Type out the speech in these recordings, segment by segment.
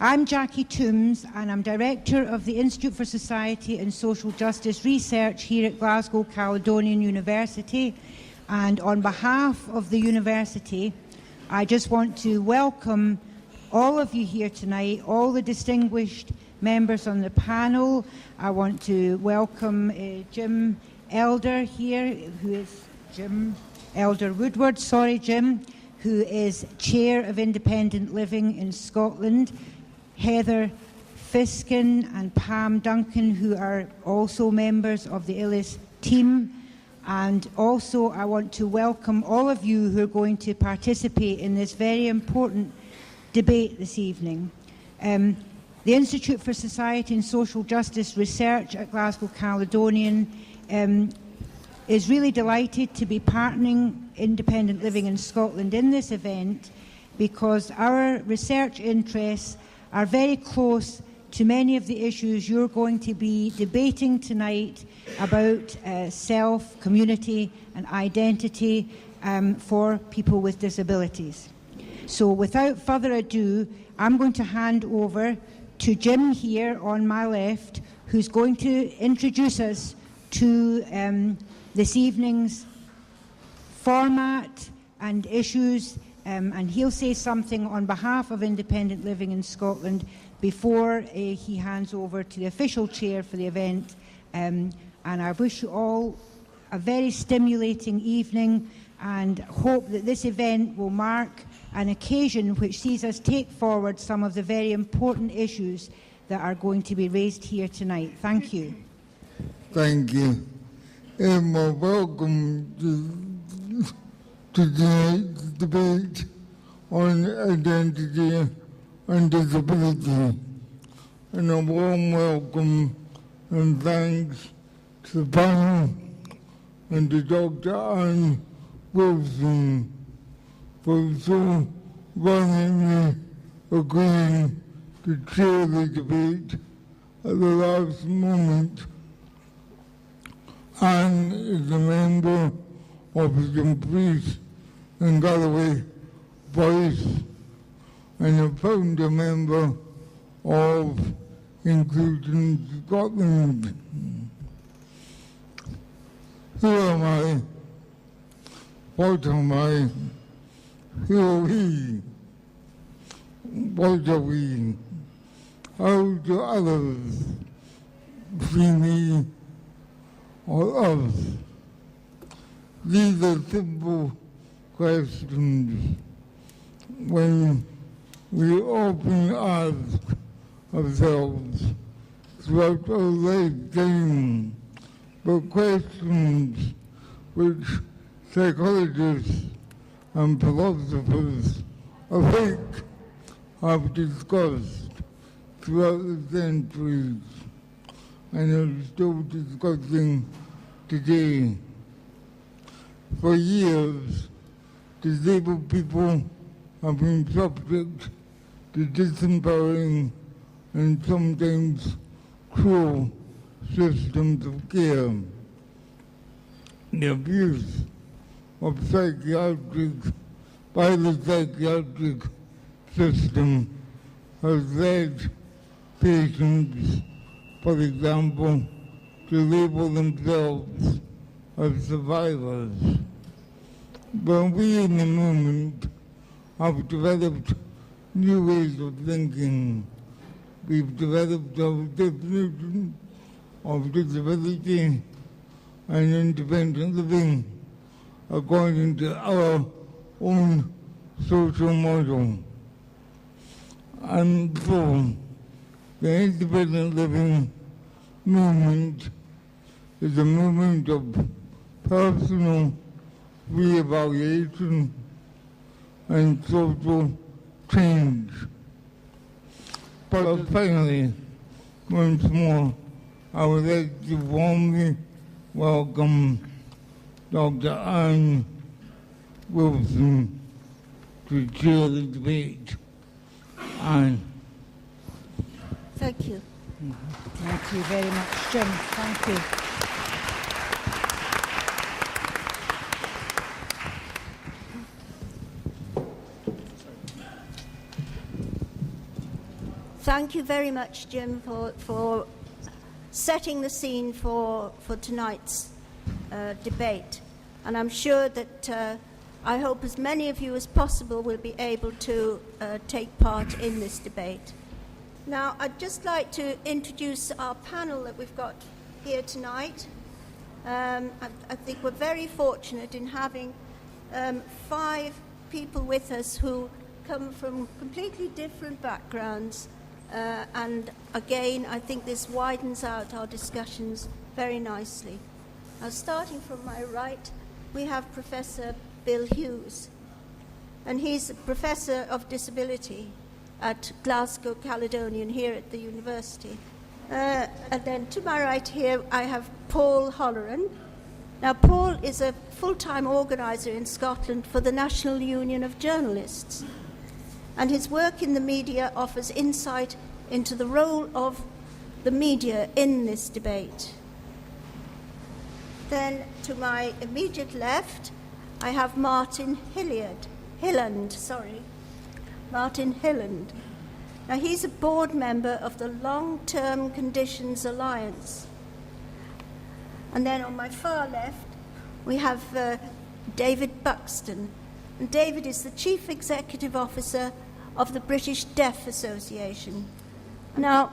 I'm Jackie Toombs, and I'm Director of the Institute for Society and Social Justice Research here at Glasgow Caledonian University. And on behalf of the university, I just want to welcome all of you here tonight, all the distinguished members on the panel. I want to welcome Jim Elder here, who is Jim Elder Woodward, Jim, who is Chair of Independent Living in Scotland, Heather Fiskin and Pam Duncan, who are also members of the ILIS team. And also I want to welcome all of you who are going to participate in this very important debate this evening. The Institute for Society and Social Justice Research at Glasgow Caledonian is really delighted to be partnering Independent Living in Scotland in this event, because our research interests are very close to many of the issues you're going to be debating tonight about self, community and identity for people with disabilities. So without further ado, I'm going to hand over to Jim here on my left, who's going to introduce us to this evening's format and issues, and he'll say something on behalf of Independent Living in Scotland before he hands over to the official chair for the event. And I wish you all a very stimulating evening, and hope that this event will mark an occasion which sees us take forward some of the very important issues that are going to be raised here tonight. Thank you. Thank you. And welcome to tonight's debate on identity and disability. And a warm welcome and thanks to the panel and to Dr. Anne Wilson for so willingly agreeing to chair the debate at the last moment. Anne is a member of the Dumfries and Galloway Voice and a founder member of Inclusion Scotland. Who am I? What am I? Who are we? What are we? How do others see me or us? These are simple questions when we often ask ourselves throughout our lifetime, but questions which psychologists and philosophers alike have discussed throughout the centuries and are still discussing today. For years, disabled people have been subject to disempowering and sometimes cruel systems of care. The abuse of by the psychiatric system has led patients, for example, to label themselves as survivors. But we in the movement have developed new ways of thinking. We've developed our definition of disability and independent living according to our own social model. And so, the independent living movement is a movement of personal reevaluation and social change. But finally, once more, I would like to warmly welcome Dr. Anne Wilson to chair the debate. Anne. Thank you. Thank you very much, Jim. Thank you. Thank you very much, Jim, for setting the scene for tonight's debate. And I'm sure that I hope as many of you as possible will be able to take part in this debate. Now, I'd just like to introduce our panel that we've got here tonight. I think we're very fortunate in having 5 people with us who come from completely different backgrounds. And again, I think this widens out our discussions very nicely. Now, starting from my right, we have Professor Bill Hughes, and he's a Professor of Disability at Glasgow Caledonian here at the university. And then to my right here, I have Paul Holloran. Now, Paul is a full-time organiser in Scotland for the National Union of Journalists, and his work in the media offers insight into the role of the media in this debate. Then, to my immediate left, I have Martin Hilland. Martin Hilland. Now, he's a board member of the Long-Term Conditions Alliance. And then on my far left, we have David Buxton. And David is the Chief Executive Officer of the British Deaf Association. Now,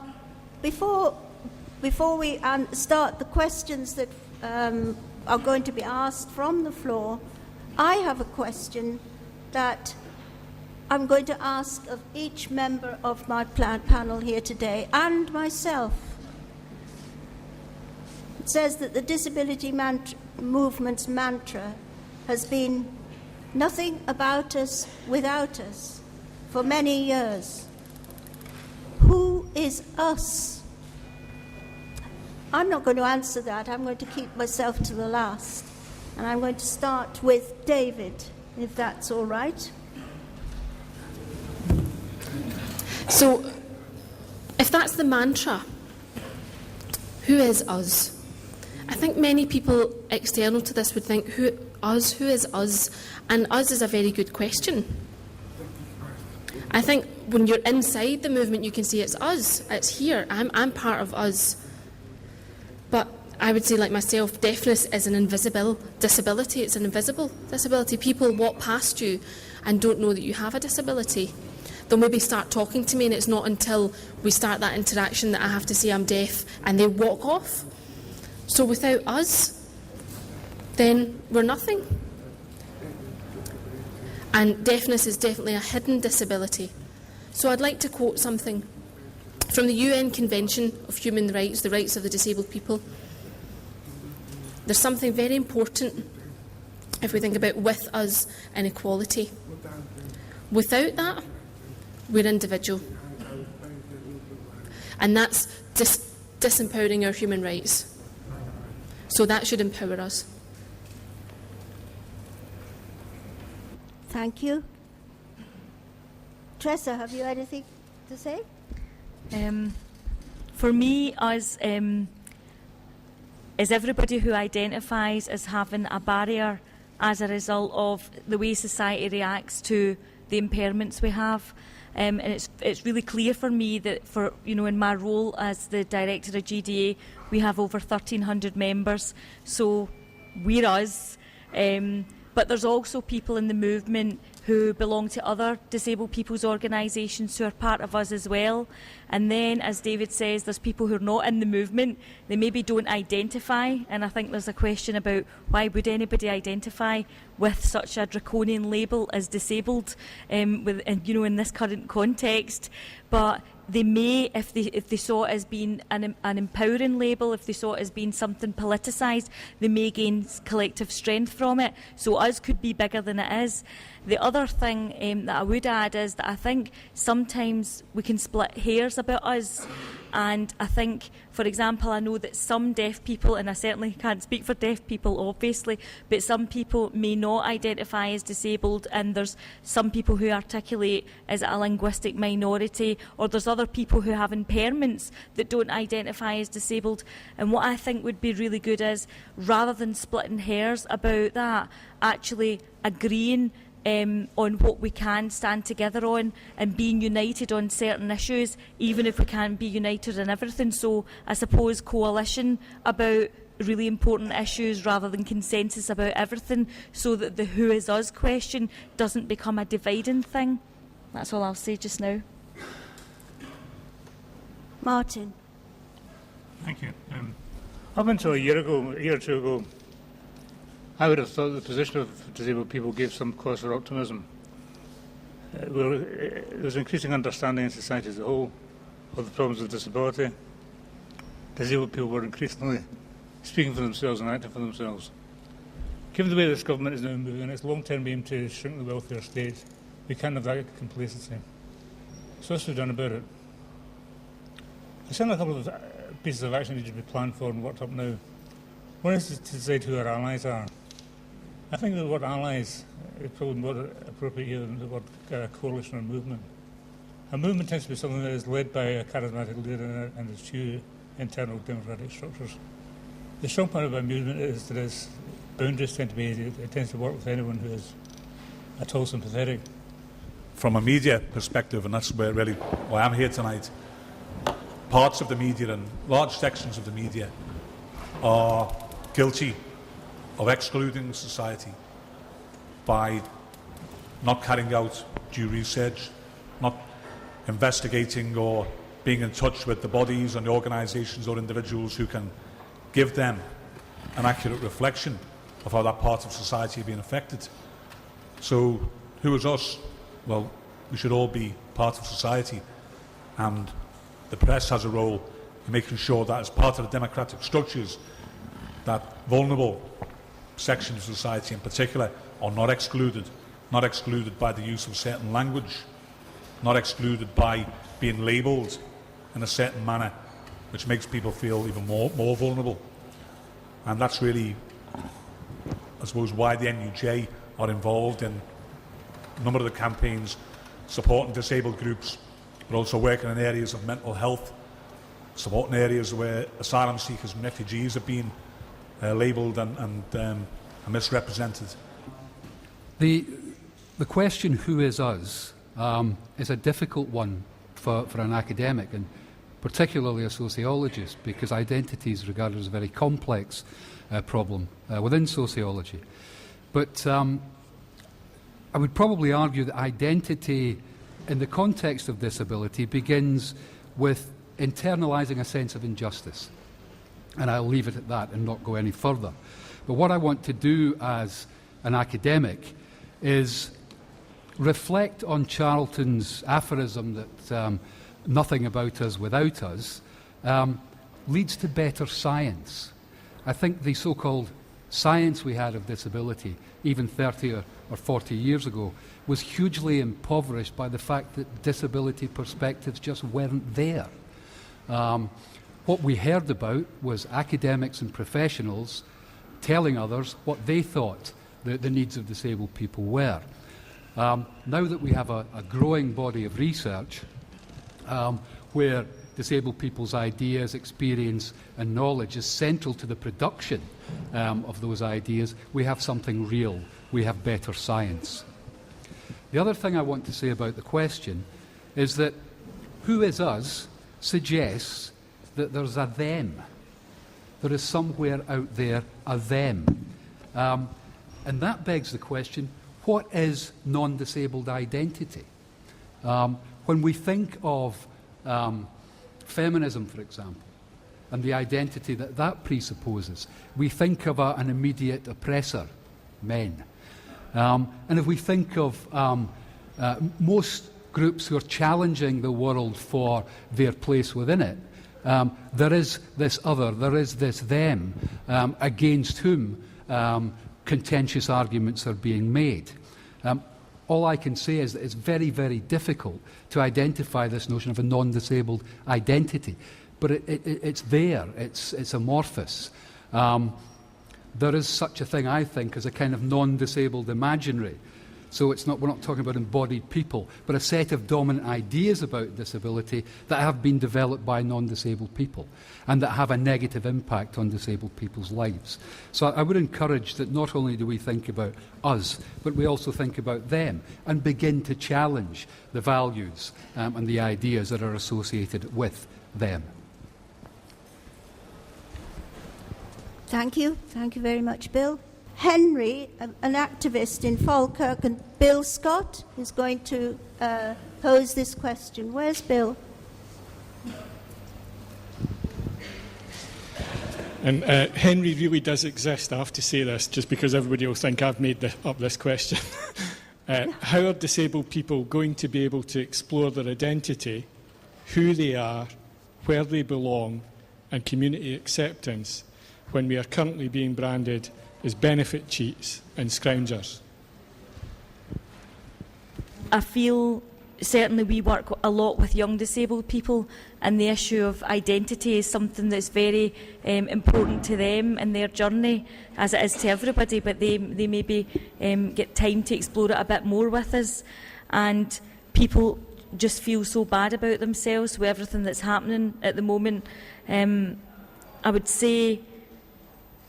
before we start the questions that are going to be asked from the floor, I have a question that I'm going to ask of each member of my panel here today and myself. It says that the disability movement's mantra has been nothing about us without us for many years. Who is us? I'm not going to answer that. I'm going to keep myself to the last. And I'm going to start with David, if that's all right. So, if that's the mantra, who is us? I think many people external to this would think, who is us? And us is a very good question. I think when you're inside the movement, you can see it's us, it's here, I'm part of us. But I would say, like myself, deafness is an invisible disability. It's an invisible disability. People walk past you and don't know that you have a disability. They'll maybe start talking to me, and it's not until we start that interaction that I have to say I'm deaf, and they walk off. So without us, then we're nothing. And deafness is definitely a hidden disability. So I'd like to quote something from the UN Convention of Human Rights, the rights of the disabled people. There's something very important if we think about with us and equality. Without that, we're individual. And that's disempowering our human rights. So that should empower us. Thank you. Tressa, have you anything to say? For me, us is everybody who identifies as having a barrier as a result of the way society reacts to the impairments we have. And it's really clear for me that in my role as the director of GDA, we have over 1,300 members, so we're us. But there's also people in the movement who belong to other disabled people's organisations who are part of us as well. And then, as David says, there's people who are not in the movement. They maybe don't identify, and I think there's a question about why would anybody identify with such a draconian label as disabled in this current context. But they may, if they saw it as being an empowering label, if they saw it as being something politicised, they may gain collective strength from it. So us could be bigger than it is. The other thing that I would add is that I think sometimes we can split hairs about us. And I think, for example, I know that some deaf people, and I certainly can't speak for deaf people, obviously, but some people may not identify as disabled, and there's some people who articulate as a linguistic minority, or there's other people who have impairments that don't identify as disabled. And what I think would be really good is, rather than splitting hairs about that, actually agreeing on what we can stand together on and being united on certain issues, even if we can't be united in everything. So I suppose coalition about really important issues rather than consensus about everything, so that the who is us question doesn't become a dividing thing. That's all I'll say just now. Martin. Thank you. Up until a year or two ago, I would have thought the position of disabled people gave some cause for optimism. There was increasing understanding in society as a whole of the problems of disability. Disabled people were increasingly speaking for themselves and acting for themselves. Given the way this government is now moving and its long-term aim to shrink the welfare state, we can't have that complacency. So what's to be done about it? There's certainly a couple of pieces of action need to be planned for and worked up now. One is to decide who our allies are. I think the word allies is probably more appropriate here than the word coalition or movement. A movement tends to be something that is led by a charismatic leader and its few internal democratic structures. The strong part about movement is that its boundaries tend to be easy. It tends to work with anyone who is at all sympathetic. From a media perspective, and that's where really why I'm here tonight, parts of the media and large sections of the media are guilty of excluding society by not carrying out due research, not investigating or being in touch with the bodies and the organisations or individuals who can give them an accurate reflection of how that part of society is being affected. So, who is us? Well, we should all be part of society, and the press has a role in making sure that as part of the democratic structures, that vulnerable sections of society in particular are not excluded by the use of certain language, not excluded by being labelled in a certain manner, which makes people feel even more vulnerable. And that's really, I suppose, why the NUJ are involved in a number of the campaigns supporting disabled groups, but also working in areas of mental health, supporting areas where asylum seekers and refugees have been labelled and misrepresented. The question, who is us, is a difficult one for an academic, and particularly a sociologist, because identity is regarded as a very complex problem within sociology. But I would probably argue that identity in the context of disability begins with internalising a sense of injustice. And I'll leave it at that and not go any further. But what I want to do as an academic is reflect on Charlton's aphorism that nothing about us without us leads to better science. I think the so-called science we had of disability, even 30 or 40 years ago, was hugely impoverished by the fact that disability perspectives just weren't there. What we heard about was academics and professionals telling others what they thought the needs of disabled people were. Now that we have a growing body of research where disabled people's ideas, experience and knowledge is central to the production of those ideas, we have something real. We have better science. The other thing I want to say about the question is that who is us suggests that there's a them. There is somewhere out there a them. And that begs the question, what is non-disabled identity? When we think of feminism, for example, and the identity that that presupposes, we think of an immediate oppressor, men. And if we think of most groups who are challenging the world for their place within it, there is this other, there is this them, against whom contentious arguments are being made. All I can say is that it's very, very difficult to identify this notion of a non-disabled identity. But it's there, it's amorphous. There is such a thing, I think, as a kind of non-disabled imaginary. So we're not talking about embodied people, but a set of dominant ideas about disability that have been developed by non-disabled people and that have a negative impact on disabled people's lives. So I would encourage that not only do we think about us, but we also think about them and begin to challenge the values and the ideas that are associated with them. Thank you. Thank you very much, Bill. Henry, an activist in Falkirk, and Bill Scott is going to pose this question. Where's Bill? And Henry really does exist, I have to say this, just because everybody will think I've made up this question. How are disabled people going to be able to explore their identity, who they are, where they belong, and community acceptance when we are currently being branded as benefit cheats and scroungers? I feel certainly we work a lot with young disabled people, and the issue of identity is something that's very important to them in their journey, as it is to everybody, but they maybe get time to explore it a bit more with us. And people just feel so bad about themselves with everything that's happening at the moment. I would say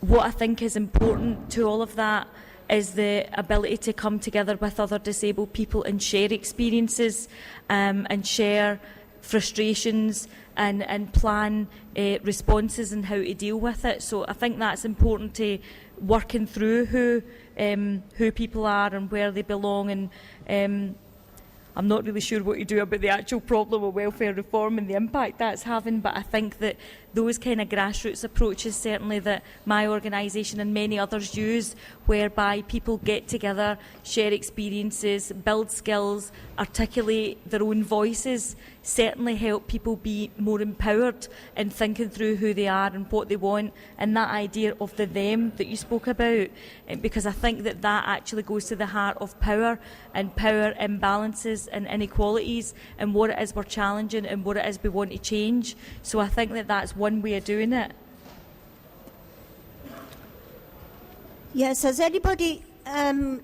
what I think is important to all of that is the ability to come together with other disabled people and share experiences and share frustrations and plan responses and how to deal with it. So I think that's important to working through who people are and where they belong. And I'm not really sure what you do about the actual problem of welfare reform and the impact that's having, but I think that those kind of grassroots approaches, certainly that my organisation and many others use, whereby people get together, share experiences, build skills, articulate their own voices, certainly help people be more empowered in thinking through who they are and what they want, and that idea of the them that you spoke about, because I think that that actually goes to the heart of power and power imbalances and inequalities and what it is we're challenging and what it is we want to change. So I think that that's one way of doing it. Yes, does anybody from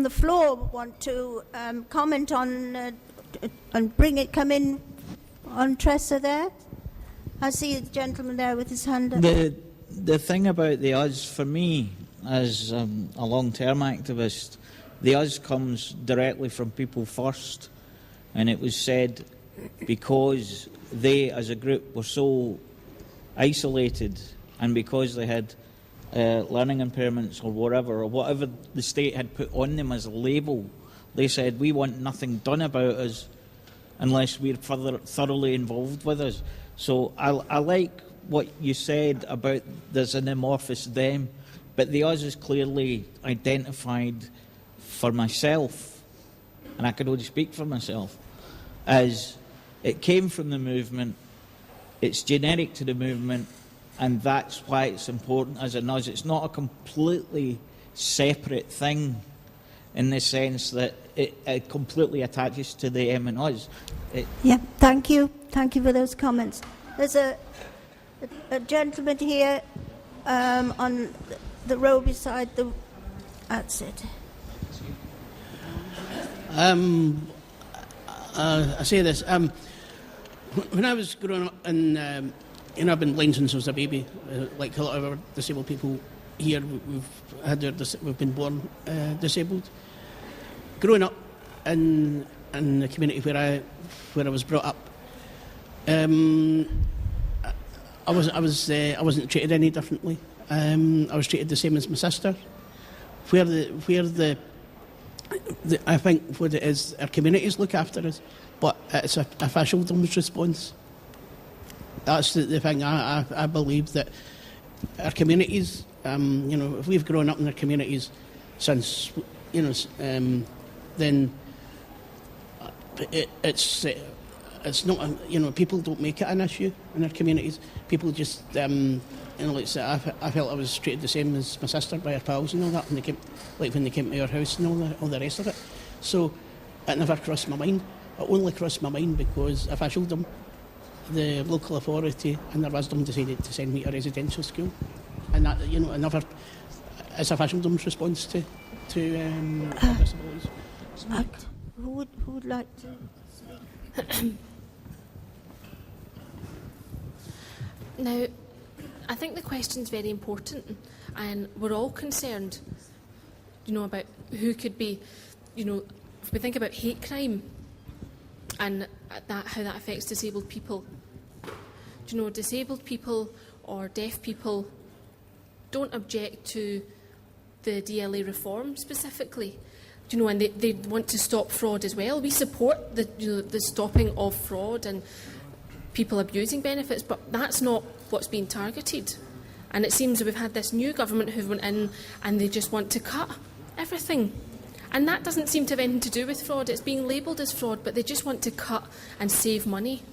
the floor want to comment on and come in on Tressa there? I see the gentleman there with his hand up. The thing about the us, for me, as a long-term activist, the us comes directly from people first, and it was said because they, as a group, were so isolated, and because they had learning impairments or whatever the state had put on them as a label, they said, we want nothing done about us unless we're thoroughly involved with us. So I like what you said about there's an amorphous them, but the us is clearly identified for myself, and I can only speak for myself, as it came from the movement, it's generic to the movement, and that's why it's important as an us. It's not a completely separate thing in the sense that it completely attaches to the them and us. Yeah, thank you. Thank you for those comments. There's a gentleman here on the row beside the... That's it. I say this. When I was growing up, and I've been blind since I was a baby, like a lot of our disabled people here. We've been born disabled. Growing up in the community where I was brought up, I wasn't treated any differently. I was treated the same as my sister. I think what it is, our communities look after us, but it's a officialdom's response. That's the thing. I believe that our communities, if we've grown up in our communities since, then it's not. People don't make it an issue in our communities. People just, like say, I felt I was treated the same as my sister by our pals and all that when they came to our house and all the rest of it. So it never crossed my mind. It only crossed my mind because officialdom, the local authority and their wisdom decided to send me to a residential school, and that, it's officialdom's response to to disabilities. Who would like to speak? Now, I think the question's very important, and we're all concerned, about who could be, if we think about hate crime and how that affects disabled people. Disabled people or deaf people don't object to the DLA reform specifically. And they want to stop fraud as well. We support the stopping of fraud and people abusing benefits, but that's not what's being targeted. And it seems that we've had this new government who went in and they just want to cut everything. And that doesn't seem to have anything to do with fraud. It's being labelled as fraud, but they just want to cut and save money.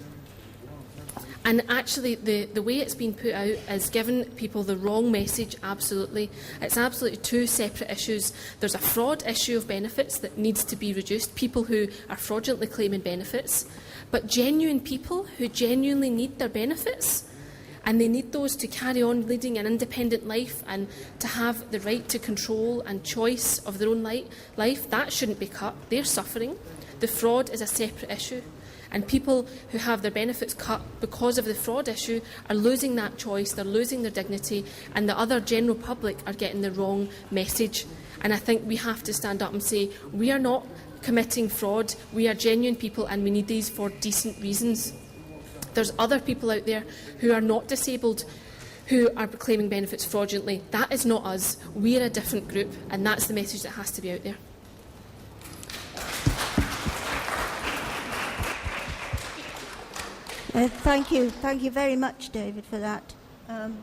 And actually, the way it's been put out is giving people the wrong message, absolutely. It's absolutely two separate issues. There's a fraud issue of benefits that needs to be reduced, people who are fraudulently claiming benefits, but genuine people who genuinely need their benefits, and they need those to carry on leading an independent life and to have the right to control and choice of their own life, that shouldn't be cut. They're suffering. The fraud is a separate issue. And people who have their benefits cut because of the fraud issue are losing that choice, they're losing their dignity, and the other general public are getting the wrong message. And I think we have to stand up and say, we are not committing fraud, we are genuine people and we need these for decent reasons. There's other people out there who are not disabled who are claiming benefits fraudulently. That is not us. We are a different group, and that's the message that has to be out there. Thank you very much, David, for that. Do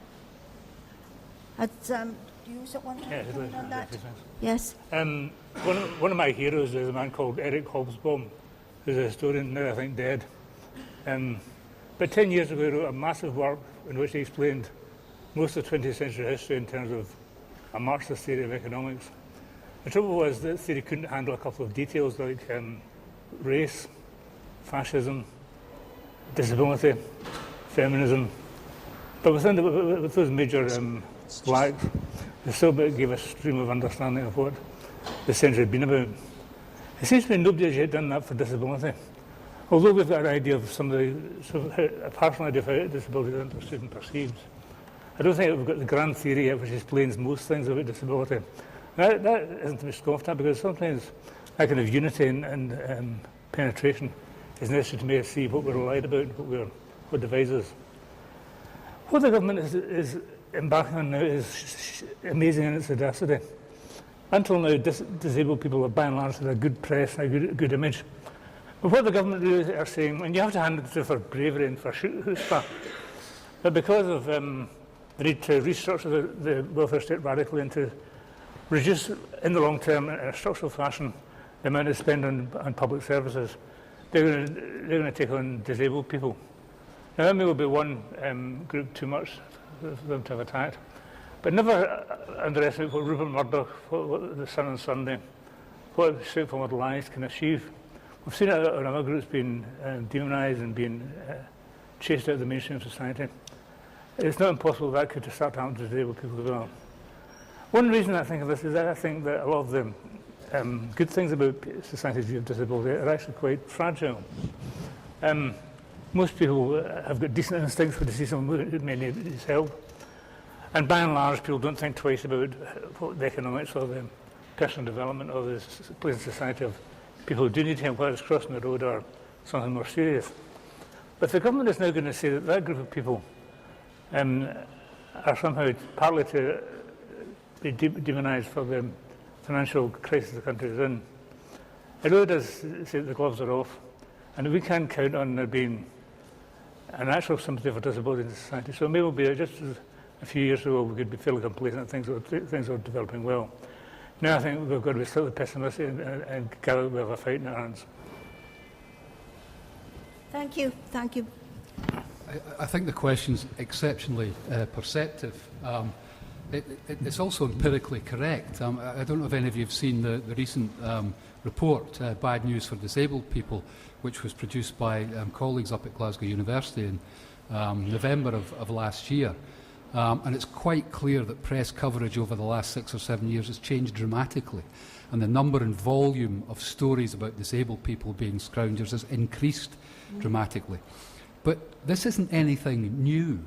you want to comment on that? Yes. One of my heroes is a man called Eric Hobsbawm, who's a historian now, I think, dead. But 10 years ago, he wrote a massive work in which he explained most of 20th century history in terms of a Marxist theory of economics. The trouble was that theory couldn't handle a couple of details like race, fascism, disability, feminism. But within with those major flags, they still gave a stream of understanding of what the century had been about. It seems to me nobody has yet done that for disability. Although we've got an idea of a partial idea of how disability is understood and perceived, I don't think we've got the grand theory yet which explains most things about disability. That isn't to be scoffed at, because sometimes that kind of unity and penetration is necessary to make us see what we're lied about, what divides us. What the government is embarking on now is amazing in its audacity. Until now, disabled people have by and large had a good press and a good image. But what the government really are saying, and you have to hand it to for bravery and for chutzpah, but because of the need to restructure the welfare state radically and to reduce in the long term in a structural fashion the amount of spend on public services, they're going to take on disabled people. Now, that may well be one group too much for them to have attacked, but never underestimate what Rupert Murdoch, what the Sun on Sunday, what straightforward lies can achieve. We've seen it in other groups being demonised and being chased out of the mainstream society. It's not impossible that could start to happen to disabled people as well. One reason I think of this is that I think that a lot of the good things about society's view of disability are actually quite fragile. Most people have got decent instincts when they see someone who may need help. And by and large, people don't think twice about what the economics or the personal development or the place in society of people who do need help, whether it's crossing the road or something more serious. But the government is now going to say that that group of people are somehow partly to be demonised for the financial crisis the country is in. It really does say that the gloves are off, and we can count on there being an actual sympathy for disability in society. So maybe we'll be just a few years ago we could be fairly complacent that things are developing well. Now I think we've got to be slightly pessimistic and gather that we have a fight in our hands. Thank you. I think the question's exceptionally perceptive. It's also empirically correct. I don't know if any of you have seen the recent report, Bad News for Disabled People, which was produced by colleagues up at Glasgow University in November of last year. And it's quite clear that press coverage over the last 6 or 7 years has changed dramatically. And the number and volume of stories about disabled people being scroungers has increased dramatically. But this isn't anything new.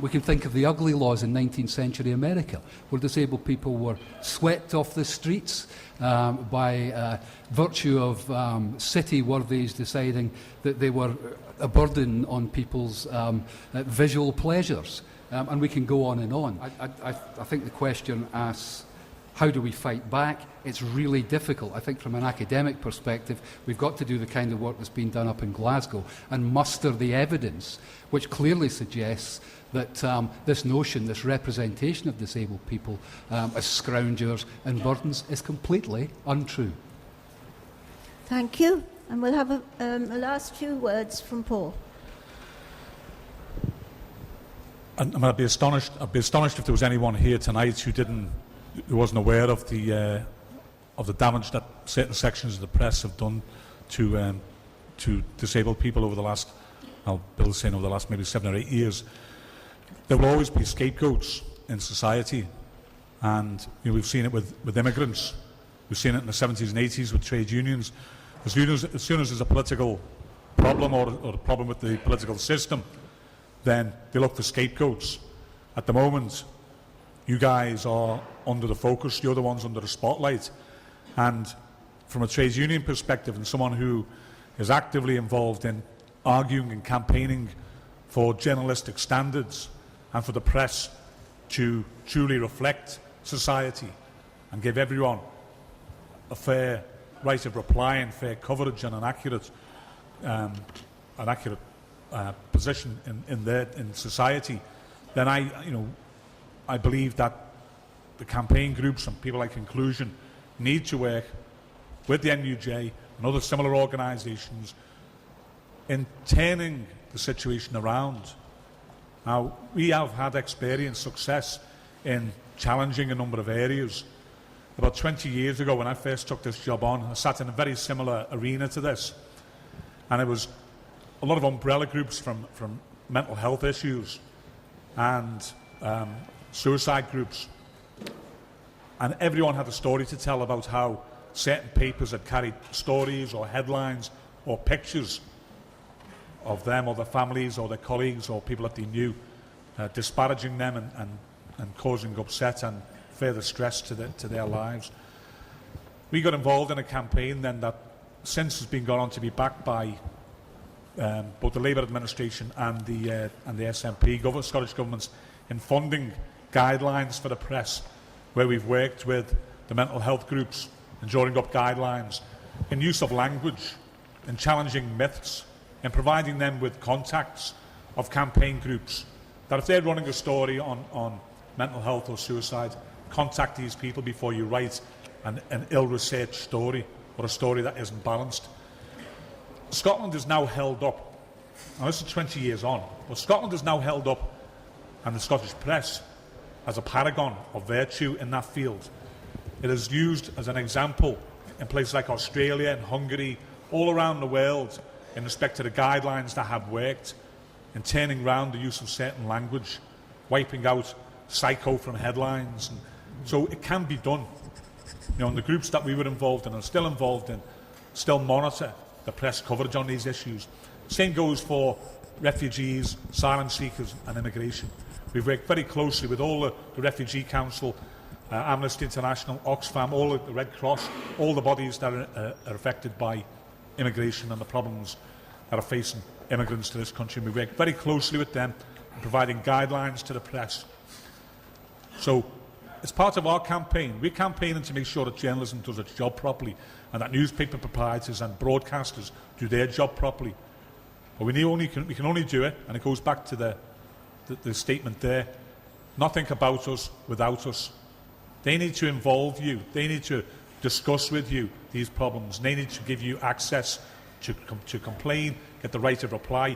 We can think of the ugly laws in 19th century America, where disabled people were swept off the streets by virtue of city worthies deciding that they were a burden on people's visual pleasures. And we can go on and on. I think the question asks, how do we fight back? It's really difficult. I think from an academic perspective, we've got to do the kind of work that's been done up in Glasgow and muster the evidence which clearly suggests that this notion, this representation of disabled people as scroungers and burdens is completely untrue. Thank you. And we'll have a last few words from Paul. I'd be astonished if there was anyone here tonight who wasn't aware of the damage that certain sections of the press have done to disabled people over the last, Bill's saying over the last maybe 7 or 8 years. There will always be scapegoats in society, and we've seen it with immigrants. We've seen it in the 70s and 80s with trade unions. As soon as there's a political problem or a problem with the political system, then they look for scapegoats. At the moment, you guys are under the focus, you're the ones under the spotlight. And from a trades union perspective, and someone who is actively involved in arguing and campaigning for journalistic standards and for the press to truly reflect society and give everyone a fair right of reply and fair coverage and an accurate position in society, then I believe that the campaign groups and people like Inclusion need to work with the NUJ and other similar organisations in turning the situation around. Now, we have had success in challenging a number of areas. About 20 years ago, when I first took this job on, I sat in a very similar arena to this, and it was a lot of umbrella groups from mental health issues and suicide groups, and everyone had a story to tell about how certain papers had carried stories or headlines or pictures of them or their families or their colleagues or people that they knew, disparaging them and causing upset and further stress to their lives. We got involved in a campaign then that since has been gone on to be backed by both the Labour administration and the SNP, Scottish governments, in funding guidelines for the press, where we've worked with the mental health groups in drawing up guidelines, in use of language, in challenging myths, in providing them with contacts of campaign groups, that if they're running a story on mental health or suicide, contact these people before you write an ill-researched story or a story that isn't balanced. Scotland is now held up, now this is 20 years on, but Scotland is now held up, and the Scottish press, as a paragon of virtue in that field. It is used as an example in places like Australia and Hungary, all around the world, in respect to the guidelines that have worked in turning round the use of certain language, wiping out psycho from headlines. And so it can be done. And the groups that we were involved in and are still involved in still monitor the press coverage on these issues. Same goes for refugees, asylum seekers and immigration. We've worked very closely with all the Refugee Council, Amnesty International, Oxfam, all the Red Cross, all the bodies that are affected by immigration and the problems that are facing immigrants to this country. We work very closely with them in providing guidelines to the press. So as part of our campaign, we're campaigning to make sure that journalism does its job properly and that newspaper proprietors and broadcasters do their job properly. But we can only do it, and it goes back to the statement there, nothing about us without us. They need to involve you. They need to discuss with you these problems. They need to give you access to complain, get the right of reply,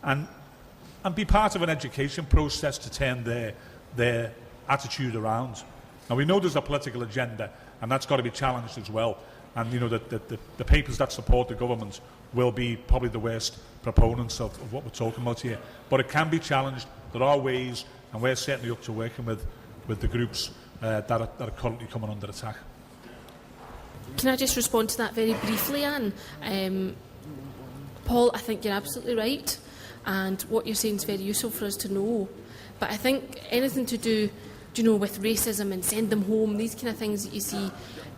and be part of an education process to turn their attitude around. Now, we know there's a political agenda, and that's got to be challenged as well. And the papers that support the government will be probably the worst proponents of what we're talking about here. But it can be challenged. There are ways, and we're certainly up to working with the groups that are currently coming under attack. Can I just respond to that very briefly, Anne? Paul, I think you're absolutely right, and what you're saying is very useful for us to know. But I think anything to do, with racism and send them home, these kind of things that you see,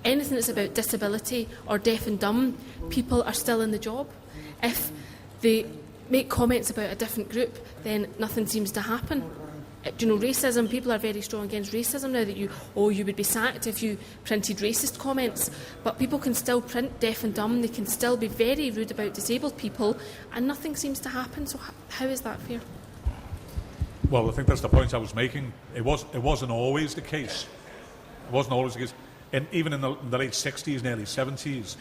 anything that's about disability or deaf and dumb, people are still in the job. If they make comments about a different group, then nothing seems to happen. Racism, people are very strong against racism now, that you would be sacked if you printed racist comments. But people can still print deaf and dumb, they can still be very rude about disabled people, and nothing seems to happen. So how is that fair? Well, I think that's the point I was making. It wasn't always the case. It wasn't always the case. And even in the late 60s and early 70s,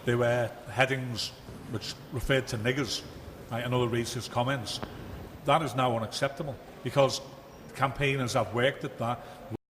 there were headings which referred to niggers, right, and other racist comments. That is now unacceptable, because campaigners have worked at that.